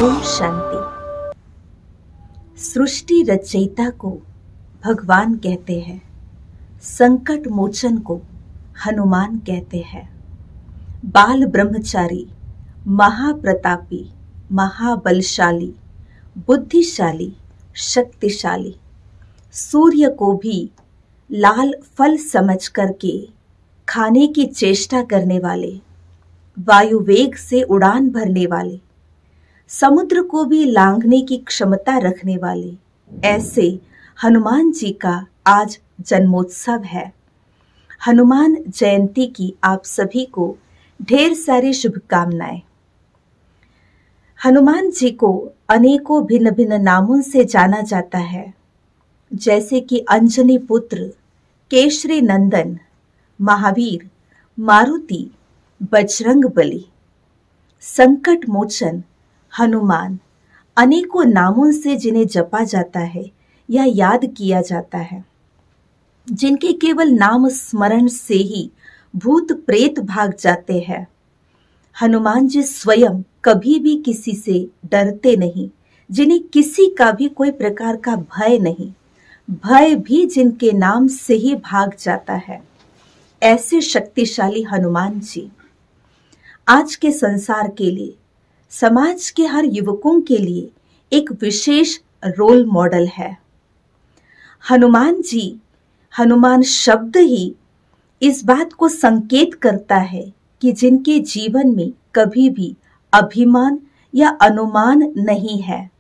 ओम शांति। सृष्टि रचयिता को भगवान कहते हैं, संकट मोचन को हनुमान कहते हैं। बाल ब्रह्मचारी, महाप्रतापी, महाबलशाली, बुद्धिशाली, शक्तिशाली, सूर्य को भी लाल फल समझ करके खाने की चेष्टा करने वाले, वायु वेग से उड़ान भरने वाले, समुद्र को भी लांघने की क्षमता रखने वाले, ऐसे हनुमान जी का आज जन्मोत्सव है। हनुमान जयंती की आप सभी को ढेर सारी शुभकामनाएं। हनुमान जी को अनेकों भिन्न भिन्न नामों से जाना जाता है, जैसे कि अंजनी पुत्र, केशरी नंदन, महावीर, मारुति, बजरंग बली, संकट मोचन, हनुमान, अनेकों नामों से जिन्हें जपा जाता है या याद किया जाता है, जिनके केवल नाम स्मरण से ही भूत प्रेत भाग जाते हैं। हनुमान जी स्वयं कभी भी किसी से डरते नहीं, जिन्हें किसी का भी कोई प्रकार का भय नहीं, भय भी जिनके नाम से ही भाग जाता है। ऐसे शक्तिशाली हनुमान जी आज के संसार के लिए, समाज के हर युवकों के लिए एक विशेष रोल मॉडल है। हनुमान जी, हनुमान शब्द ही इस बात को संकेत करता है कि जिनके जीवन में कभी भी अभिमान या अनुमान नहीं है,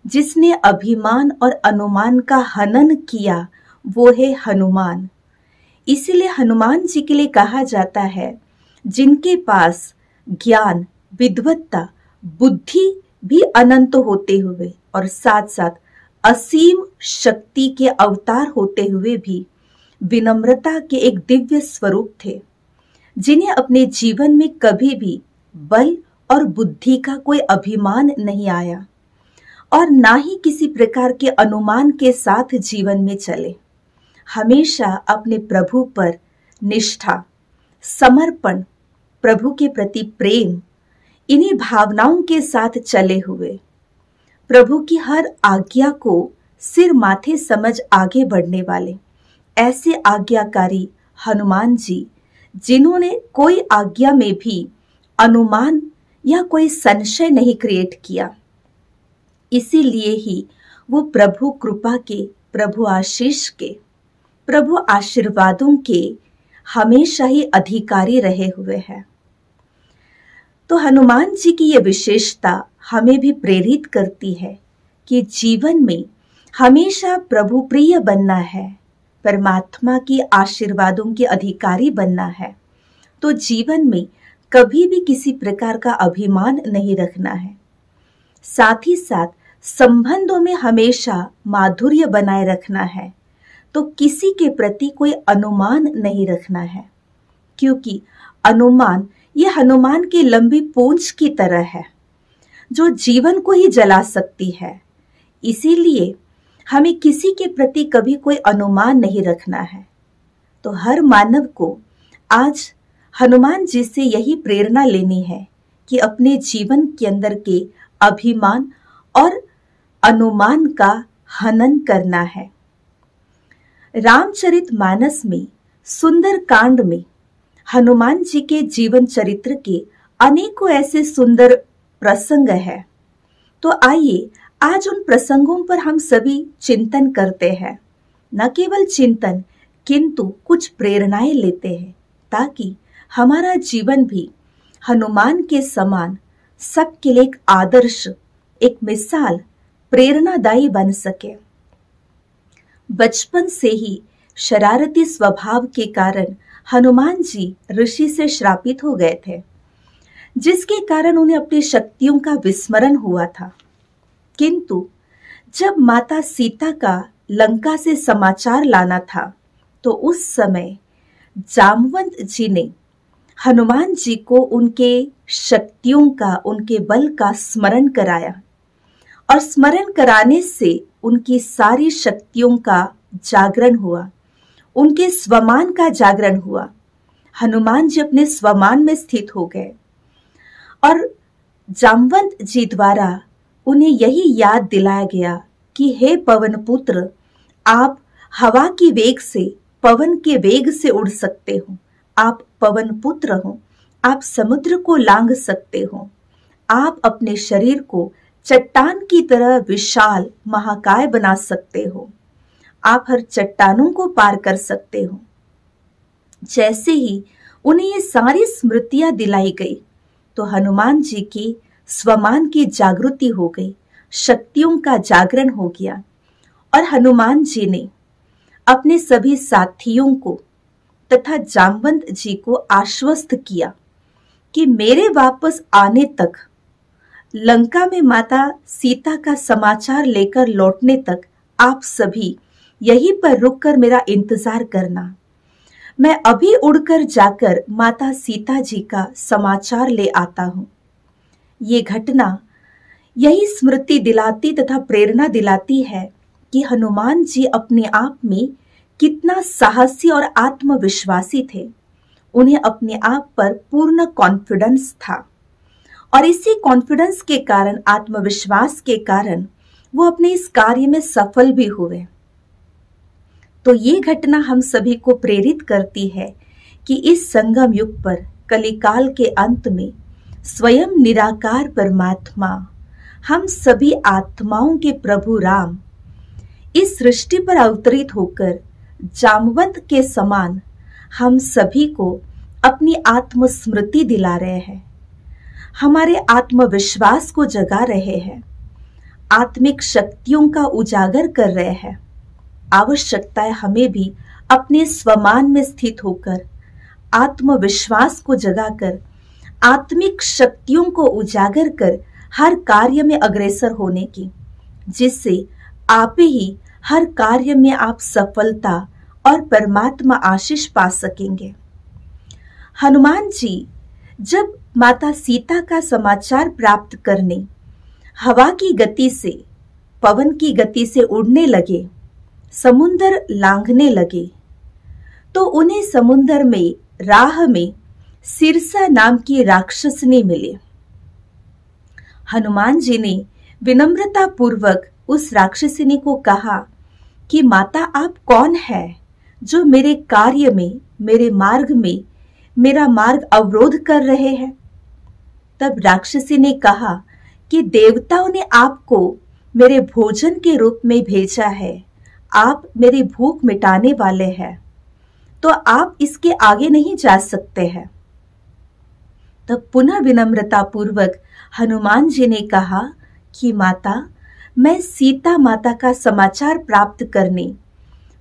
जिसने अभिमान और अनुमान का हनन किया, वो है हनुमान। इसीलिए हनुमान जी के लिए कहा जाता है, जिनके पास ज्ञान, विद्वत्ता, बुद्धि भी अनंत होते हुए और साथ साथ असीम शक्ति के अवतार होते हुए भी विनम्रता के एक दिव्य स्वरूप थे, जिन्हें अपने जीवन में कभी भी बल और बुद्धि का कोई अभिमान नहीं आया और ना ही किसी प्रकार के अनुमान के साथ जीवन में चले। हमेशा अपने प्रभु पर निष्ठा, समर्पण, प्रभु के प्रति प्रेम, इन्हीं भावनाओं के साथ चले हुए, प्रभु की हर आज्ञा को सिर माथे समझ आगे बढ़ने वाले, ऐसे आज्ञाकारी हनुमान जी, जिन्होंने कोई आज्ञा में भी अनुमान या कोई संशय नहीं क्रिएट किया। इसीलिए ही वो प्रभु कृपा के, प्रभु आशीष के, प्रभु आशीर्वादों के हमेशा ही अधिकारी रहे हुए हैं। तो हनुमान जी की ये विशेषता हमें भी प्रेरित करती है कि जीवन में हमेशा प्रभु प्रिय बनना है, परमात्मा की आशीर्वादों के अधिकारी बनना है। तो जीवन में कभी भी किसी प्रकार का अभिमान नहीं रखना है। साथ ही साथ संबंधों में हमेशा माधुर्य बनाए रखना है। तो किसी के प्रति कोई अनुमान नहीं रखना है, क्योंकि अनुमान ये हनुमान की लंबी पूंछ की तरह है, जो जीवन को ही जला सकती है। इसीलिए हमें किसी के प्रति कभी कोई अनुमान नहीं रखना है। तो हर मानव को आज हनुमान जी से यही प्रेरणा लेनी है कि अपने जीवन के अंदर के अभिमान और अनुमान का हनन करना है। रामचरितमानस में सुंदर कांड में हनुमान जी के जीवन चरित्र के अनेकों ऐसे सुंदर प्रसंग हैं। तो आइए आज उन प्रसंगों पर हम सभी चिंतन करते हैं। न केवल चिंतन, किंतु कुछ प्रेरणाएं लेते हैं, ताकि हमारा जीवन भी हनुमान के समान सबके लिए एक आदर्श, एक मिसाल, प्रेरणादायी बन सके। बचपन से ही शरारती स्वभाव के कारण हनुमान जी ऋषि से श्रापित हो गए थे, जिसके कारण उन्हें अपनी शक्तियों का विस्मरण हुआ था। किंतु जब माता सीता का लंका से समाचार लाना था, तो उस समय जामवंत जी ने हनुमान जी को उनके शक्तियों का, उनके बल का स्मरण कराया, और स्मरण कराने से उनकी सारी शक्तियों का जागरण हुआ, उनके स्वमान का जागरण हुआ। हनुमान जी अपने स्वमान में स्थित हो गए और जामवंत जी द्वारा उन्हें यही याद दिलाया गया कि हे पवन पुत्र, आप हवा की वेग से, पवन के वेग से उड़ सकते हो। आप पवन पुत्र हो, आप समुद्र को लांघ सकते हो। आप अपने शरीर को चट्टान की तरह विशाल महाकाय बना सकते हो। आप हर चट्टानों को पार कर सकते हो। जैसे ही उन्हें ये सारी स्मृतियां दिलाई गई तो हनुमान जी की स्वमान की जागृति हो गई, शक्तियों का जागरण हो गया। और हनुमान जी ने अपने सभी साथियों को तथा जामवंत जी को आश्वस्त किया कि मेरे वापस आने तक, लंका में माता सीता का समाचार लेकर लौटने तक आप सभी यहीं पर रुककर मेरा इंतजार करना। मैं अभी उड़कर जाकर माता सीता जी का समाचार ले आता हूं। ये घटना यही स्मृति दिलाती तथा प्रेरणा दिलाती है कि हनुमान जी अपने आप में कितना साहसी और आत्मविश्वासी थे। उन्हें अपने आप पर पूर्ण कॉन्फिडेंस था और इसी कॉन्फिडेंस के कारण, आत्मविश्वास के कारण वो अपने इस कार्य में सफल भी हुए। तो ये घटना हम सभी को प्रेरित करती है कि इस संगम युग पर, कलिकाल के अंत में, स्वयं निराकार परमात्मा, हम सभी आत्माओं के प्रभु राम इस सृष्टि पर अवतरित होकर जामवंत के समान हम सभी को अपनी आत्मस्मृति दिला रहे हैं, हमारे आत्मविश्वास को जगा रहे हैं, आत्मिक शक्तियों का उजागर कर रहे हैं। आवश्यकता है हमें भी अपने स्वमान में स्थित होकर आत्मविश्वास को जगाकर, आत्मिक शक्तियों को उजागर कर हर कार्य में अग्रसर होने की, जिससे आप ही हर कार्य में आप सफलता और परमात्मा आशीष पा सकेंगे। हनुमान जी जब माता सीता का समाचार प्राप्त करने हवा की गति से, पवन की गति से उड़ने लगे, समुंदर लांघने लगे, तो उन्हें समुंदर में राह में सिरसा नाम की राक्षसनी मिली। हनुमान जी ने विनम्रता पूर्वक उस राक्षसिनी को कहा कि माता, आप कौन है जो मेरे कार्य में, मेरे मार्ग में मेरा मार्ग अवरोध कर रहे हैं? तब राक्षसी ने कहा कि देवताओं ने आपको मेरे भोजन के रूप में भेजा है, आप मेरी भूख मिटाने वाले हैं, तो आप इसके आगे नहीं जा सकते हैं। तब पुनः विनम्रता पूर्वक हनुमान जी ने कहा कि माता, मैं सीता माता का समाचार प्राप्त करने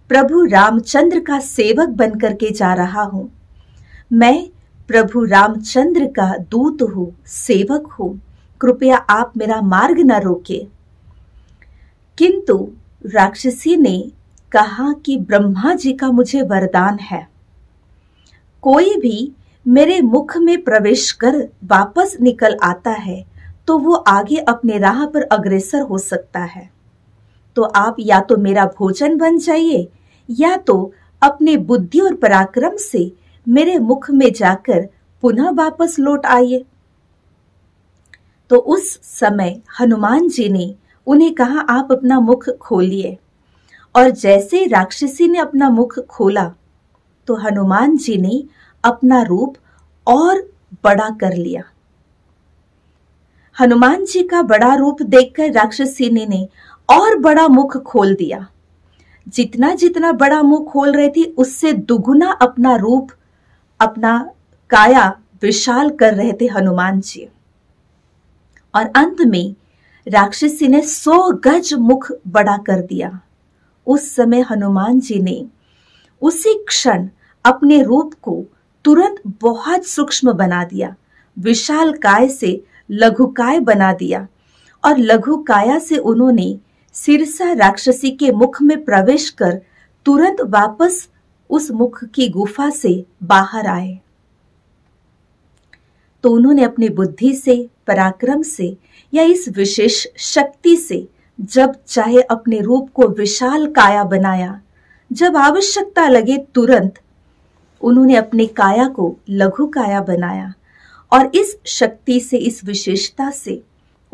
प्रभु रामचंद्र का सेवक बनकर के जा रहा हूं। मैं प्रभु रामचंद्र का दूत हूं, सेवक हूं, कृपया आप मेरा मार्ग न रोके। किंतु राक्षसी ने कहा कि ब्रह्मा जी का मुझे वरदान है, कोई भी मेरे मुख में प्रवेश कर वापस निकल आता है तो वो आगे अपने राह पर अग्रसर हो सकता है। तो आप या तो मेरा भोजन बन जाइए या तो अपने बुद्धि और पराक्रम से मेरे मुख में जाकर पुनः वापस लौट आइए। तो उस समय हनुमान जी ने उन्हें कहा, आप अपना मुख खोलिए। और जैसे राक्षसी ने अपना मुख खोला तो हनुमान जी ने अपना रूप और बड़ा कर लिया। हनुमान जी का बड़ा रूप देखकर राक्षसिनी ने और बड़ा मुख खोल दिया। जितना जितना बड़ा मुंह खोल रही थी उससे दुगुना अपना रूप, अपना काया विशाल कर रहे थे हनुमान जी। और अंत में राक्षसी ने 100 गज मुख बड़ा कर दिया। उस समय हनुमान जी ने उसी क्षण अपने रूप को तुरंत बहुत सूक्ष्म बना दिया, विशाल काय से लघुकाय बना दिया और लघुकाया से उन्होंने सिरसा राक्षसी के मुख में प्रवेश कर तुरंत वापस उस मुख की गुफा से बाहर आए। तो उन्होंने अपनी बुद्धि से, पराक्रम से या इस विशेष शक्ति से जब चाहे अपने रूप को विशाल काया बनाया, जब आवश्यकता लगे तुरंत उन्होंने अपनी काया को लघु काया बनाया और इस शक्ति से, इस विशेषता से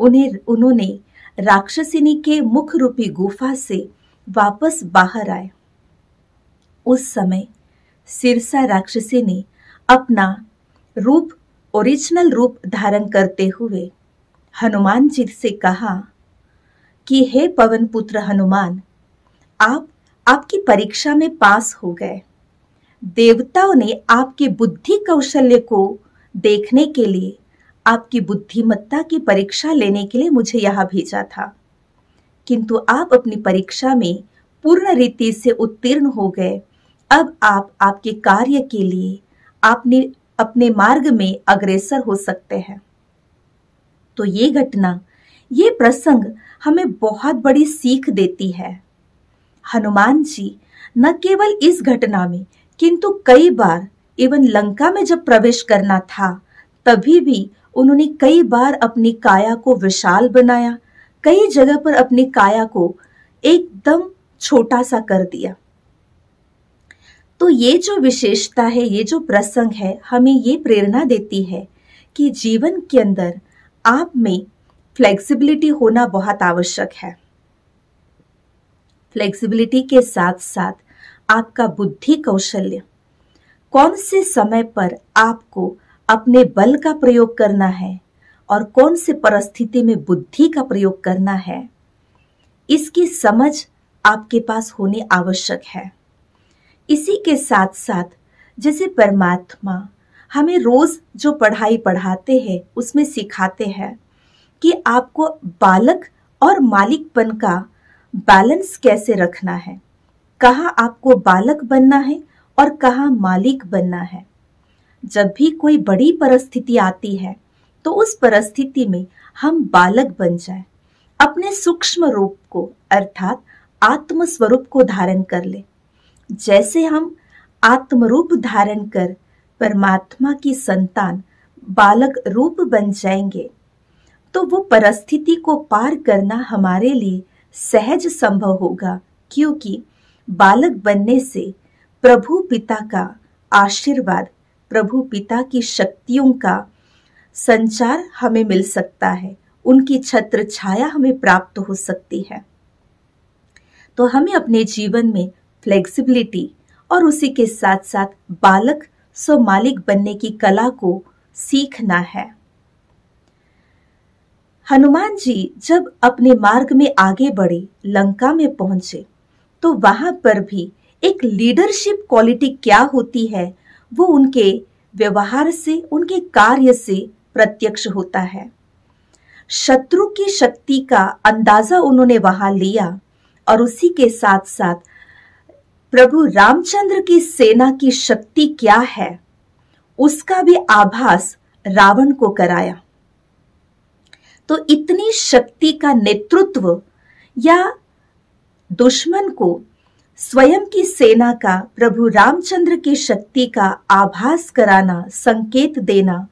उन्होंने राक्षसिनी के मुख रूपी गुफा से वापस बाहर आए। उस समय सिरसा राक्षसी ने अपना रूप, ओरिजिनल रूप धारण करते हुए हनुमान जी से कहा कि हे पवन पुत्र हनुमान, आपकी परीक्षा में पास हो गए। देवताओं ने आपकी बुद्धि कौशल्य को देखने के लिए, आपकी बुद्धिमत्ता की परीक्षा लेने के लिए मुझे यहाँ भेजा था, किंतु आप अपनी परीक्षा में पूर्ण रीति से उत्तीर्ण हो गए। अब आप आपके कार्य के लिए अपने मार्ग में अग्रसर हो सकते हैं। तो ये घटना, ये प्रसंग हमें बहुत बड़ी सीख देती है। हनुमान जी न केवल इस घटना में, किंतु कई बार इवन लंका में जब प्रवेश करना था तभी भी उन्होंने कई बार अपनी काया को विशाल बनाया, कई जगह पर अपनी काया को एकदम छोटा सा कर दिया। तो ये जो विशेषता है, ये जो प्रसंग है, हमें ये प्रेरणा देती है कि जीवन के अंदर आप में फ्लेक्सिबिलिटी होना बहुत आवश्यक है। फ्लेक्सिबिलिटी के साथ साथ आपका बुद्धि कौशल्य, कौन से समय पर आपको अपने बल का प्रयोग करना है और कौन से परिस्थिति में बुद्धि का प्रयोग करना है, इसकी समझ आपके पास होनी आवश्यक है। इसी के साथ साथ जैसे परमात्मा हमें रोज जो पढ़ाई पढ़ाते हैं उसमें सिखाते हैं कि आपको बालक और मालिकपन का बैलेंस कैसे रखना है, कहाँ आपको बालक बनना है और कहाँ मालिक बनना है। जब भी कोई बड़ी परिस्थिति आती है तो उस परिस्थिति में हम बालक बन जाएं, अपने सूक्ष्म रूप को अर्थात आत्म स्वरूप को धारण कर ले। जैसे हम आत्म रूप धारण कर परमात्मा की संतान बालक रूप बन जाएंगे तो वो परिस्थिति को पार करना हमारे लिए सहज संभव होगा, क्योंकि बालक बनने से प्रभु पिता का आशीर्वाद, प्रभु पिता की शक्तियों का संचार हमें मिल सकता है, उनकी छत्र छाया हमें प्राप्त हो सकती है। तो हमें अपने जीवन में फ्लेक्सिबिलिटी और उसी के साथ साथ बालक सो मालिक बनने की कला को सीखना है। हनुमान जी जब अपने मार्ग में आगे बढ़े, लंका में पहुंचे, तो वहां पर भी एक लीडरशिप क्वालिटी क्या होती है वो उनके व्यवहार से, उनके कार्य से प्रत्यक्ष होता है। शत्रु की शक्ति का अंदाजा उन्होंने वहां लिया और उसी के साथ साथ प्रभु रामचंद्र की सेना की शक्ति क्या है उसका भी आभास रावण को कराया। तो इतनी शक्ति का नेतृत्व या दुश्मन को स्वयं की सेना का, प्रभु रामचंद्र की शक्ति का आभास कराना, संकेत देना,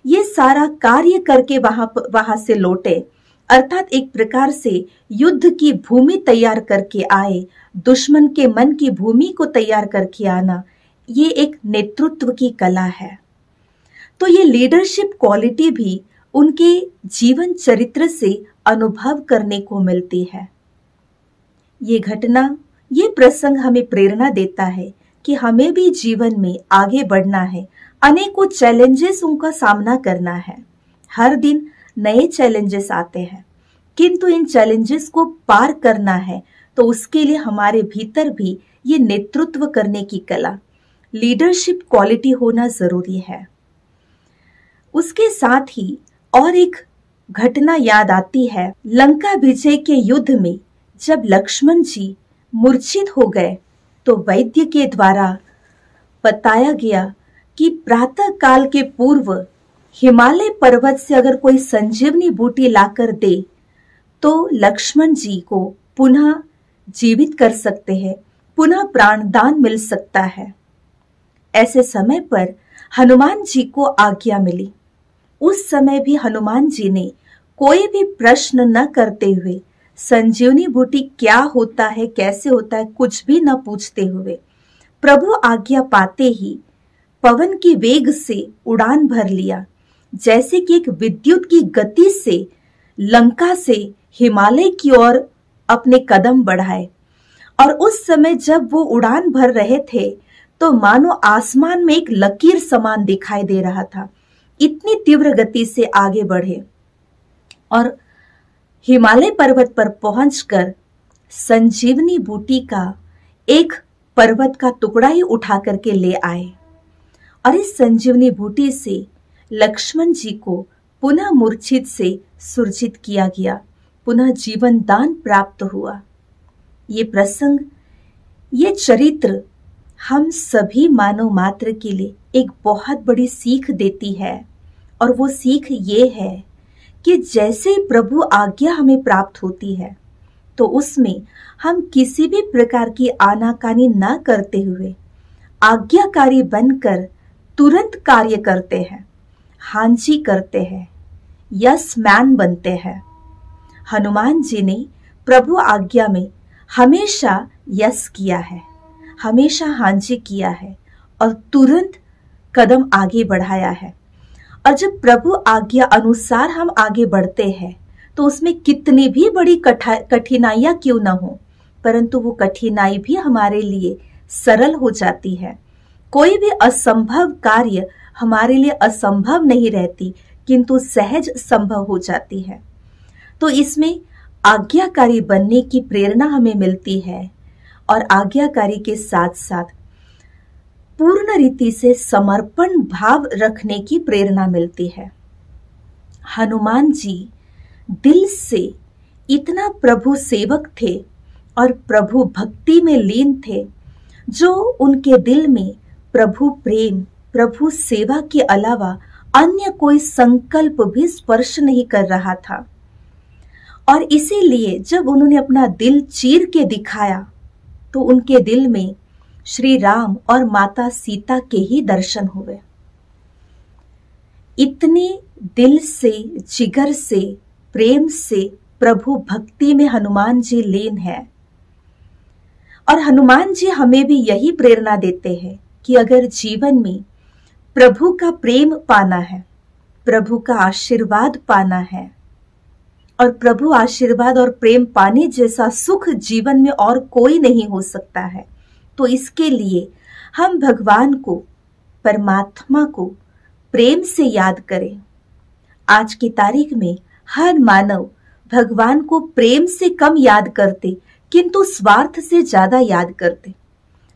ये सारा कार्य करके वहां से लौटे, अर्थात एक प्रकार से युद्ध की भूमि तैयार करके आए, दुश्मन के मन की भूमि को तैयार करके आना, ये एक नेतृत्व की कला है। तो ये लीडरशिप क्वालिटी भी उनके जीवन चरित्र से अनुभव करने को मिलती है। ये घटना, ये प्रसंग हमें प्रेरणा देता है कि हमें भी जीवन में आगे बढ़ना है, अनेकों चैलेंजेस उनका सामना करना है। हर दिन नए चैलेंजेस आते हैं, किंतु इन चैलेंजेस को पार करना है तो उसके लिए हमारे भीतर भी ये नेतृत्व करने की कला, लीडरशिप क्वालिटी होना जरूरी है। उसके साथ ही और एक घटना याद आती है, लंका विजय के युद्ध में जब लक्ष्मण जी मूर्छित हो गए तो वैद्य के द्वारा बताया गया कि प्रातः काल के पूर्व हिमालय पर्वत से अगर कोई संजीवनी बूटी लाकर दे तो लक्ष्मण जी को पुनः जीवित कर सकते हैं, पुनः प्राणदान मिल सकता है। ऐसे समय पर हनुमान जी को आज्ञा मिली। उस समय भी हनुमान जी ने कोई भी प्रश्न न करते हुए, संजीवनी बूटी क्या होता है, कैसे होता है, कुछ भी न पूछते हुए, प्रभु आज्ञा पाते ही पवन की वेग से उड़ान भर लिया। जैसे कि एक विद्युत की गति से लंका से हिमालय की ओर अपने कदम बढ़ाए। और उस समय जब वो उड़ान भर रहे थे तो मानो आसमान में एक लकीर समान दिखाई दे रहा था। इतनी तीव्र गति से आगे बढ़े और हिमालय पर्वत पर पहुंचकर संजीवनी बूटी का एक पर्वत का टुकड़ा ही उठा करके ले आए। और इस संजीवनी बूटी से लक्ष्मण जी को पुनः मूर्छित से सुरजित किया गया, पुनः जीवन दान प्राप्त हुआ। ये प्रसंग, ये चरित्र हम सभी मानव मात्र के लिए एक बहुत बड़ी सीख देती है। और वो सीख ये है कि जैसे ही प्रभु आज्ञा हमें प्राप्त होती है तो उसमें हम किसी भी प्रकार की आनाकानी न करते हुए आज्ञाकारी बनकर तुरंत कार्य करते हैं, हाँ जी करते हैं, यस मैन बनते हैं। हनुमान जी ने प्रभु आज्ञा में हमेशा यस किया है, हमेशा हाँ जी किया है और तुरंत कदम आगे बढ़ाया है। और जब प्रभु आज्ञा अनुसार हम आगे बढ़ते हैं तो उसमें कितनी भी बड़ी कठिनाइयां क्यों न हो, परंतु वो कठिनाई भी हमारे लिए सरल हो जाती है। कोई भी असंभव कार्य हमारे लिए असंभव नहीं रहती, किंतु सहज संभव हो जाती है। तो इसमें आज्ञाकारी बनने की प्रेरणा हमें मिलती है और आज्ञाकारी के साथ साथ पूर्ण रीति से समर्पण भाव रखने की प्रेरणा मिलती है। हनुमान जी दिल से इतना प्रभु सेवक थे और प्रभु भक्ति में लीन थे, जो उनके दिल में प्रभु प्रेम, प्रभु सेवा के अलावा अन्य कोई संकल्प भी स्पर्श नहीं कर रहा था। और इसीलिए जब उन्होंने अपना दिल चीर के दिखाया तो उनके दिल में श्री राम और माता सीता के ही दर्शन हुए। इतने दिल से, जिगर से, प्रेम से प्रभु भक्ति में हनुमान जी लीन है। और हनुमान जी हमें भी यही प्रेरणा देते हैं कि अगर जीवन में प्रभु का प्रेम पाना है, प्रभु का आशीर्वाद पाना है, और प्रभु आशीर्वाद और प्रेम पाने जैसा सुख जीवन में और कोई नहीं हो सकता है, तो इसके लिए हम भगवान को, परमात्मा को प्रेम से याद करें। आज की तारीख में हर मानव भगवान को प्रेम से कम याद करते, किंतु स्वार्थ से ज्यादा याद करते।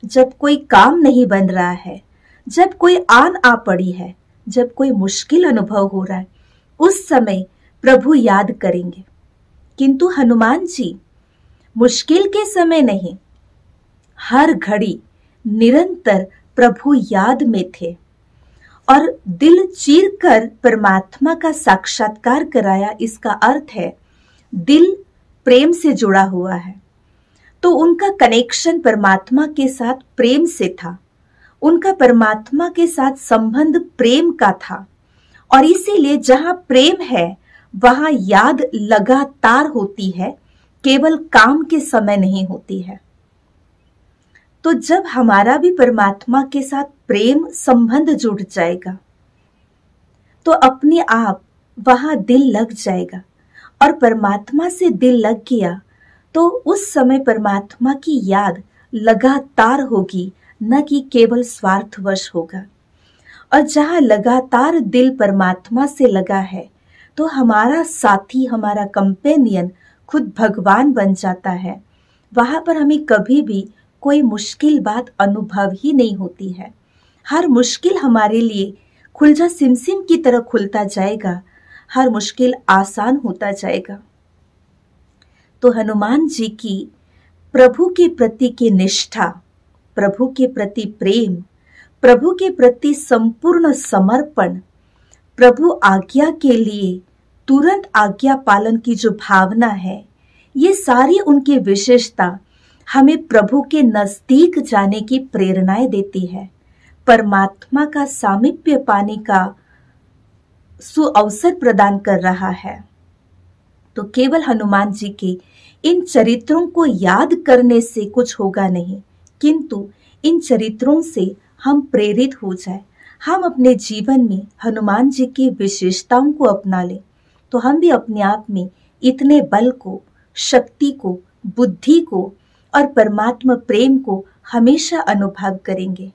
जब कोई काम नहीं बन रहा है, जब कोई आन आ पड़ी है, जब कोई मुश्किल अनुभव हो रहा है, उस समय प्रभु याद करेंगे। किंतु हनुमान जी मुश्किल के समय नहीं, हर घड़ी निरंतर प्रभु याद में थे और दिल चीर कर परमात्मा का साक्षात्कार कराया। इसका अर्थ है दिल प्रेम से जुड़ा हुआ है, तो उनका कनेक्शन परमात्मा के साथ प्रेम से था, उनका परमात्मा के साथ संबंध प्रेम का था। और इसीलिए जहां प्रेम है वहां याद लगातार होती है, केवल काम के समय नहीं होती है। तो जब हमारा भी परमात्मा के साथ प्रेम संबंध जुड़ जाएगा तो अपने आप वहां दिल लग जाएगा, और परमात्मा से दिल लग गया तो उस समय परमात्मा की याद लगातार होगी, न कि केवल स्वार्थवश होगा। और जहां लगातार दिल परमात्मा से लगा है तो हमारा साथी, हमारा कंपेनियन खुद भगवान बन जाता है। वहां पर हमें कभी भी कोई मुश्किल बात अनुभव ही नहीं होती है। हर मुश्किल हमारे लिए खुलजा सिमसिम की तरह खुलता जाएगा, हर मुश्किल आसान होता जाएगा। तो हनुमान जी की प्रभु के प्रति की निष्ठा, प्रभु के प्रति प्रेम, प्रभु के प्रति संपूर्ण समर्पण, प्रभु आज्ञा के लिए तुरंत आज्ञा पालन की जो भावना है, ये सारी उनकी विशेषता हमें प्रभु के नजदीक जाने की प्रेरणाएं देती है, परमात्मा का सामीप्य पाने का सुअवसर प्रदान कर रहा है। तो केवल हनुमान जी के इन चरित्रों को याद करने से कुछ होगा नहीं, किंतु इन चरित्रों से हम प्रेरित हो जाए, हम अपने जीवन में हनुमान जी की विशेषताओं को अपना लें तो हम भी अपने आप में इतने बल को, शक्ति को, बुद्धि को और परमात्मा प्रेम को हमेशा अनुभव करेंगे।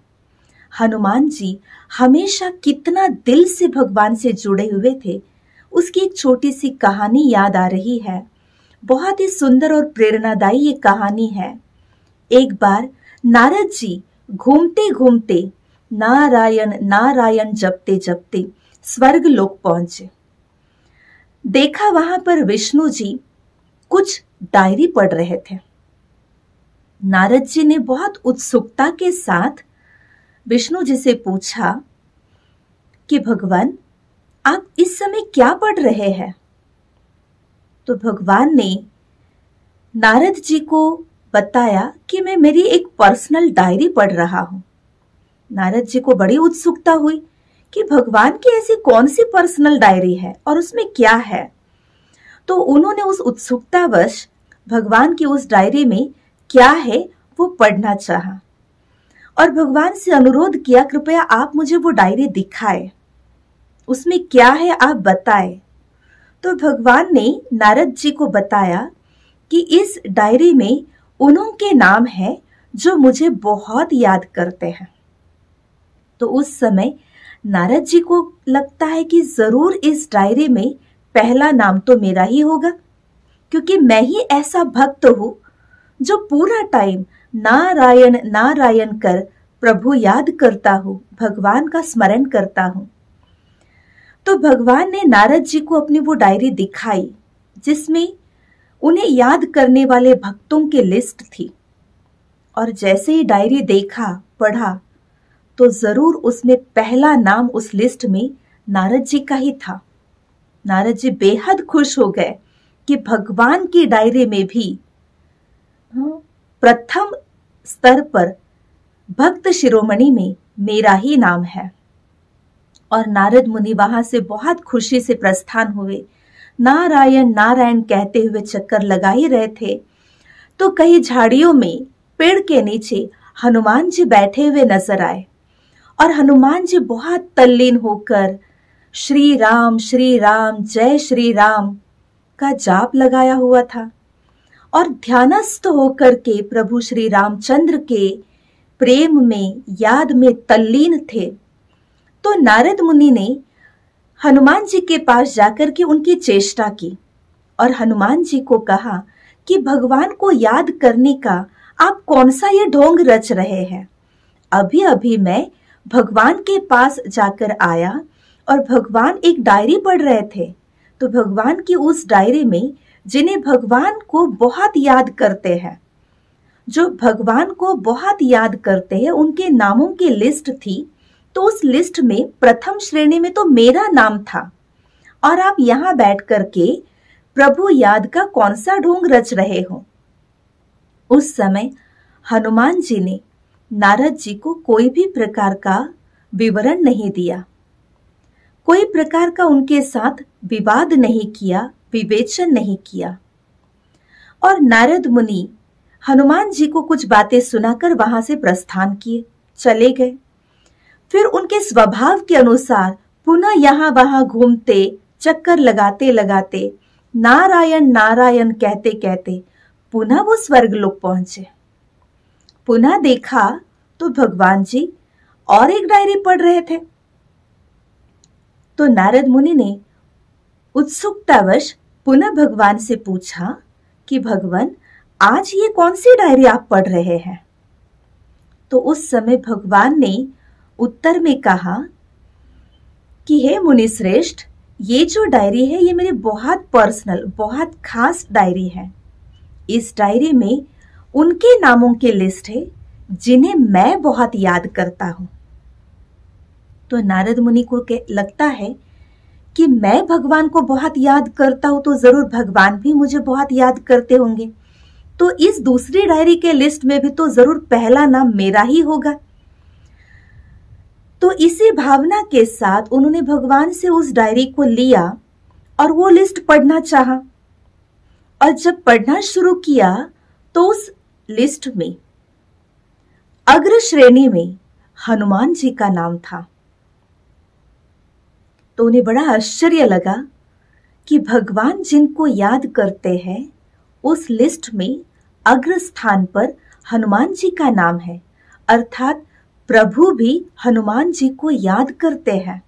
हनुमान जी हमेशा कितना दिल से भगवान से जुड़े हुए थे, उसकी एक छोटी सी कहानी याद आ रही है। बहुत ही सुंदर और प्रेरणादायी ये कहानी है। एक बार नारद जी घूमते घूमते नारायण नारायण जपते जपते स्वर्ग लोक पहुंचे। देखा वहां पर विष्णु जी कुछ डायरी पढ़ रहे थे। नारद जी ने बहुत उत्सुकता के साथ विष्णु जी से पूछा कि भगवान, आप इस समय क्या पढ़ रहे हैं? तो भगवान ने नारद जी को बताया कि मैं मेरी एक पर्सनल डायरी पढ़ रहा हूं। नारद जी को बड़ी उत्सुकता हुई कि भगवान की ऐसी कौन सी पर्सनल डायरी है और उसमें क्या है। तो उन्होंने उस उत्सुकतावश भगवान की उस डायरी में क्या है वो पढ़ना चाहा और भगवान से अनुरोध किया, कृपया आप मुझे वो डायरी दिखाए, उसमें क्या है आप बताएं। तो भगवान ने नारद जी को बताया कि इस डायरी में उन्हों के नाम है जो मुझे बहुत याद करते हैं। तो उस समय नारद जी को लगता है कि जरूर इस डायरी में पहला नाम तो मेरा ही होगा, क्योंकि मैं ही ऐसा भक्त हूं जो पूरा टाइम नारायण नारायण कर प्रभु याद करता हूं, भगवान का स्मरण करता हूं। तो भगवान ने नारद जी को अपनी वो डायरी दिखाई जिसमें उन्हें याद करने वाले भक्तों की लिस्ट थी। और जैसे ही डायरी देखा, पढ़ा, तो जरूर उसमें पहला नाम उस लिस्ट में नारद जी का ही था। नारद जी बेहद खुश हो गए कि भगवान की डायरी में भी प्रथम स्तर पर भक्त शिरोमणि में मेरा ही नाम है। और नारद मुनि वहां से बहुत खुशी से प्रस्थान हुए। नारायण नारायण कहते हुए चक्कर लगा ही रहे थे तो कई झाड़ियों में पेड़ के नीचे हनुमान जी बैठे हुए नजर आए और हनुमान जी बहुत तल्लीन होकर श्री राम जय श्री राम का जाप लगाया हुआ था और ध्यानस्थ होकर के प्रभु श्री रामचंद्र के प्रेम में, याद में तल्लीन थे। तो नारद मुनि ने हनुमान जी के पास जाकर के उनकी चेष्टा की और हनुमान जी को कहा कि भगवान को याद करने का आप कौन सा ये ढोंग रच रहे हैं। अभी अभी मैं भगवान के पास जाकर आया और भगवान एक डायरी पढ़ रहे थे। तो भगवान की उस डायरी में जिन्हें भगवान को बहुत याद करते हैं, जो भगवान को बहुत याद करते हैं, उनके नामों की लिस्ट थी। तो उस लिस्ट में प्रथम श्रेणी में तो मेरा नाम था और आप यहां बैठ करके प्रभु याद का कौन सा ढोंग रच रहे हो। उस समय हनुमान जी ने नारद जी को कोई भी प्रकार का विवरण नहीं दिया, कोई प्रकार का उनके साथ विवाद नहीं किया, विवेचन नहीं किया। और नारद मुनि हनुमान जी को कुछ बातें सुनाकर वहां से प्रस्थान किए, चले गए। फिर उनके स्वभाव के अनुसार पुनः यहां वहां घूमते, चक्कर लगाते लगाते, नारायण नारायण कहते कहते पुनः वो स्वर्गलोक पहुंचे। पुनः देखा तो भगवान जी और एक डायरी पढ़ रहे थे। तो नारद मुनि ने उत्सुकतावश पुनः भगवान से पूछा कि भगवान, आज ये कौन सी डायरी आप पढ़ रहे हैं? तो उस समय भगवान ने उत्तर में कहा कि हे मुनि श्रेष्ठ, ये जो डायरी है ये मेरी बहुत पर्सनल, बहुत खास डायरी है। इस डायरी में उनके नामों की लिस्ट है जिन्हें मैं बहुत याद करता हूं। तो नारद मुनि को लगता है कि मैं भगवान को बहुत याद करता हूं तो जरूर भगवान भी मुझे बहुत याद करते होंगे। तो इस दूसरी डायरी के लिस्ट में भी तो जरूर पहला नाम मेरा ही होगा। तो इसी भावना के साथ उन्होंने भगवान से उस डायरी को लिया और वो लिस्ट पढ़ना चाहा। और जब पढ़ना शुरू किया तो उस लिस्ट में अग्र श्रेणी में हनुमान जी का नाम था। तो उन्हें बड़ा आश्चर्य लगा कि भगवान जिनको याद करते हैं उस लिस्ट में अग्र स्थान पर हनुमान जी का नाम है, अर्थात प्रभु भी हनुमान जी को याद करते हैं।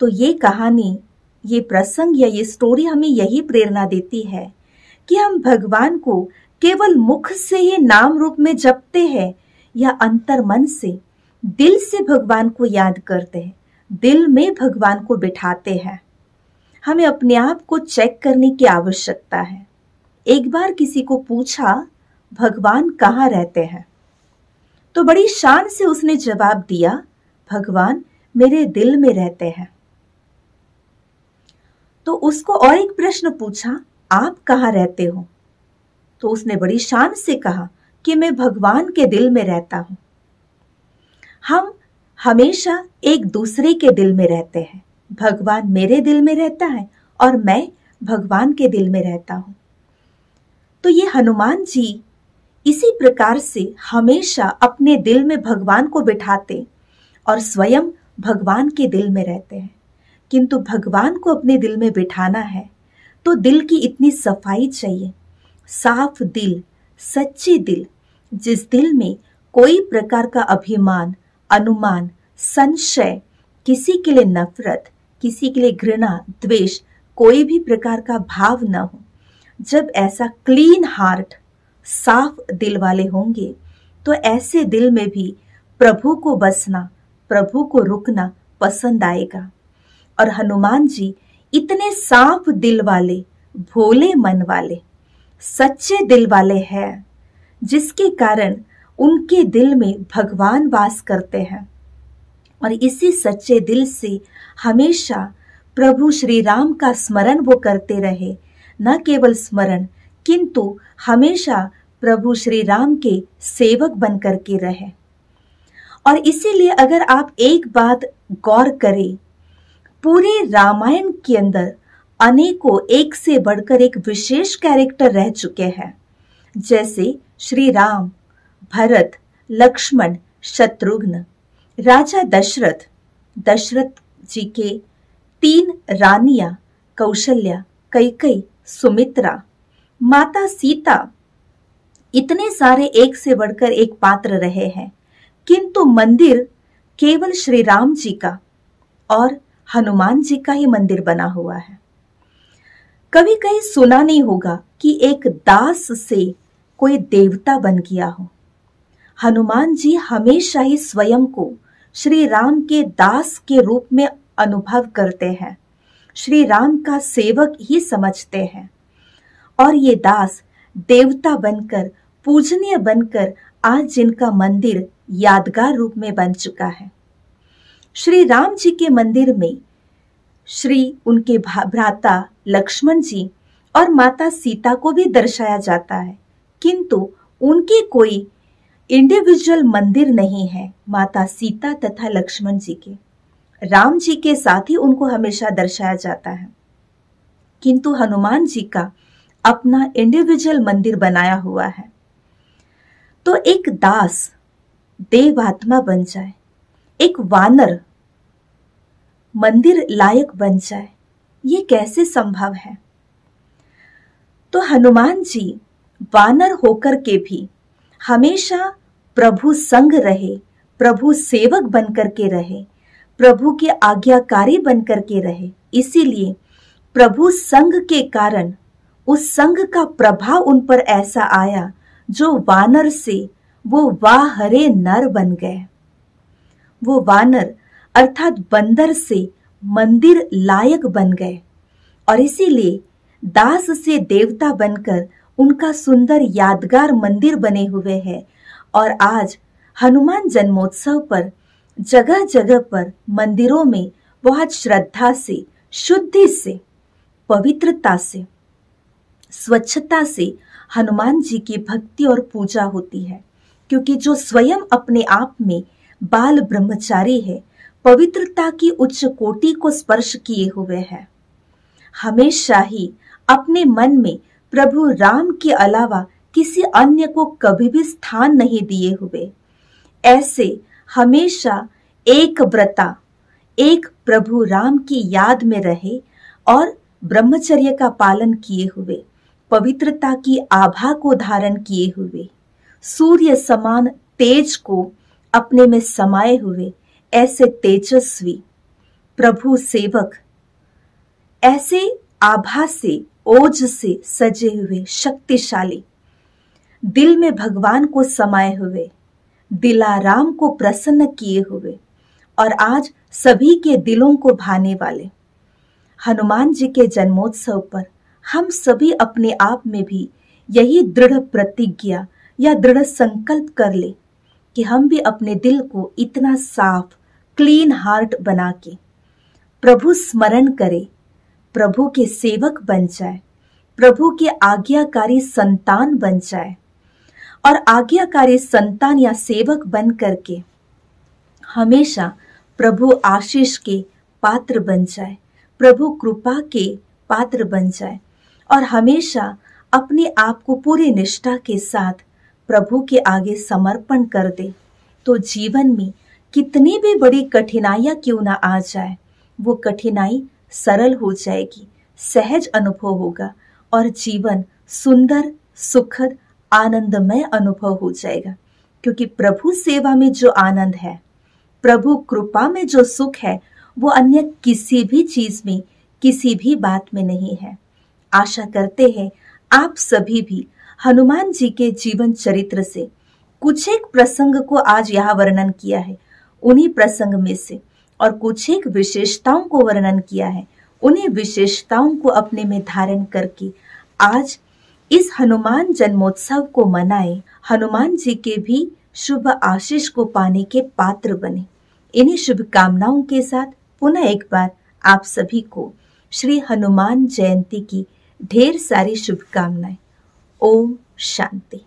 तो ये कहानी, ये प्रसंग या ये स्टोरी हमें यही प्रेरणा देती है कि हम भगवान को केवल मुख से ही नाम रूप में जपते हैं या अंतर मन से, दिल से भगवान को याद करते हैं, दिल में भगवान को बिठाते हैं। हमें अपने आप को चेक करने की आवश्यकता है। एक बार किसी को पूछा, भगवान कहाँ रहते हैं? तो बड़ी शान से उसने जवाब दिया, भगवान मेरे दिल में रहते हैं। तो उसको और एक प्रश्न पूछा, आप कहाँ रहते हो? तो उसने बड़ी शान से कहा कि मैं भगवान के दिल में रहता हूं। हम हमेशा एक दूसरे के दिल में रहते हैं। भगवान मेरे दिल में रहता है और मैं भगवान के दिल में रहता हूं। तो ये हनुमान जी इसी प्रकार से हमेशा अपने दिल में भगवान को बिठाते और स्वयं भगवान के दिल में रहते हैं। किंतु भगवान को अपने दिल में बिठाना है तो दिल की इतनी सफाई चाहिए, साफ दिल, सच्चे दिल, जिस दिल में कोई प्रकार का अभिमान, अनुमान, संशय, किसी के लिए नफरत, किसी के लिए घृणा, द्वेष, कोई भी प्रकार का भाव न हो। जब ऐसा क्लीन हार्ट, साफ दिल वाले होंगे तो ऐसे दिल में भी प्रभु को बसना, प्रभु को रुकना पसंद आएगा। और हनुमान जी इतने साफ दिल वाले, भोले मन वाले, सच्चे दिल वाले हैं, जिसके कारण उनके दिल में भगवान वास करते हैं। और इसी सच्चे दिल से हमेशा प्रभु श्री राम का स्मरण वो करते रहे। न केवल स्मरण, किंतु हमेशा प्रभु श्री राम के सेवक बन करके रहे। और इसीलिए अगर आप एक बात गौर करें, पूरे रामायण के अंदर अनेकों एक से बढ़कर एक विशेष कैरेक्टर रह चुके हैं, जैसे श्री राम, भरत, लक्ष्मण, शत्रुघ्न, राजा दशरथ, दशरथ जी के 3 रानियां, कौशल्या, कैकेयी, सुमित्रा, माता सीता, इतने सारे एक से बढ़कर एक पात्र रहे हैं। किंतु मंदिर केवल श्री राम जी का और हनुमान जी का ही मंदिर बना हुआ है। कभी कहीं सुना नहीं होगा कि एक दास से कोई देवता बन गया हो। हनुमान जी हमेशा ही स्वयं को श्री राम के दास के रूप में अनुभव करते हैं, श्री राम का सेवक ही समझते हैं। और ये दास देवता बनकर, पूजनीय बनकर आज जिनका मंदिर यादगार रूप में बन चुका है। श्री राम जी के मंदिर में श्री उनके भ्राता लक्ष्मण जी और माता सीता को भी दर्शाया जाता है, किंतु उनके कोई इंडिविजुअल मंदिर नहीं है माता सीता तथा लक्ष्मण जी के। राम जी के साथ ही उनको हमेशा दर्शाया जाता है, किंतु हनुमान जी का अपना इंडिविजुअल मंदिर बनाया हुआ है। तो एक दास देवात्मा बन जाए, एक वानर मंदिर लायक बन जाए, ये कैसे संभव है? तो हनुमान जी वानर होकर के भी हमेशा प्रभु संग रहे, प्रभु सेवक बनकर के रहे, प्रभु के आज्ञाकारी बनकर के रहे। इसीलिए प्रभु संग के कारण उस संग का प्रभाव उन पर ऐसा आया, जो वानर से वो वाहरे नर बन गए। वो वानर अर्थात बंदर से मंदिर लायक बन गए और इसीलिए दास से देवता बनकर उनका सुंदर यादगार मंदिर बने हुए हैं। और आज हनुमान जन्मोत्सव पर जगह जगह पर मंदिरों में बहुत श्रद्धा से, शुद्धि से, पवित्रता से, स्वच्छता से हनुमान जी की भक्ति और पूजा होती है, क्योंकि जो स्वयं अपने आप में बाल ब्रह्मचारी है, पवित्रता की उच्च कोटि को स्पर्श किए हुए है, हमेशा ही अपने मन में प्रभु राम के अलावा किसी अन्य को कभी भी स्थान नहीं दिए हुए, ऐसे हमेशा एक व्रता, एक प्रभु राम की याद में रहे और ब्रह्मचर्य का पालन किए हुए, पवित्रता की आभा को धारण किए हुए, सूर्य समान तेज को अपने में समाये हुए ऐसे तेजस्वी प्रभु सेवक, ऐसे आभा से, ओज से सजे हुए शक्तिशाली, दिल में भगवान को समाये हुए, दिलाराम को प्रसन्न किए हुए और आज सभी के दिलों को भाने वाले हनुमान जी के जन्मोत्सव पर हम सभी अपने आप में भी यही दृढ़ प्रतिज्ञा या दृढ़ संकल्प कर ले कि हम भी अपने दिल को इतना साफ, क्लीन हार्ट बना के प्रभु स्मरण करे, प्रभु के सेवक बन जाए, प्रभु के आज्ञाकारी संतान बन जाए और आज्ञाकारी संतान या सेवक बन करके हमेशा प्रभु आशीष के पात्र बन जाए, प्रभु कृपा के पात्र बन जाए और हमेशा अपने आप को पूरी निष्ठा के साथ प्रभु के आगे समर्पण कर दे, तो जीवन में कितनी भी बड़ी कठिनाइयां क्यों ना आ जाए, वो कठिनाई सरल हो जाएगी, सहज अनुभव होगा और जीवन सुंदर, सुखद, आनंदमय अनुभव हो जाएगा। क्योंकि प्रभु सेवा में जो आनंद है, प्रभु कृपा में जो सुख है, वो अन्य किसी भी चीज में, किसी भी बात में नहीं है। आशा करते हैं आप सभी भी हनुमान जी के जीवन चरित्र से कुछ एक प्रसंग को आज यहाँ वर्णन किया है, उन्हीं प्रसंग में से, और कुछ एक विशेषताओं को वर्णन किया है, उन्हीं विशेषताओं को अपने में धारण करके आज इस हनुमान जन्मोत्सव को मनाए, हनुमान जी के भी शुभ आशीष को पाने के पात्र बने। इन्हीं शुभकामनाओं के साथ पुनः एक बार आप सभी को श्री हनुमान जयंती की ढेर सारी शुभकामनाएं। ओम शांति।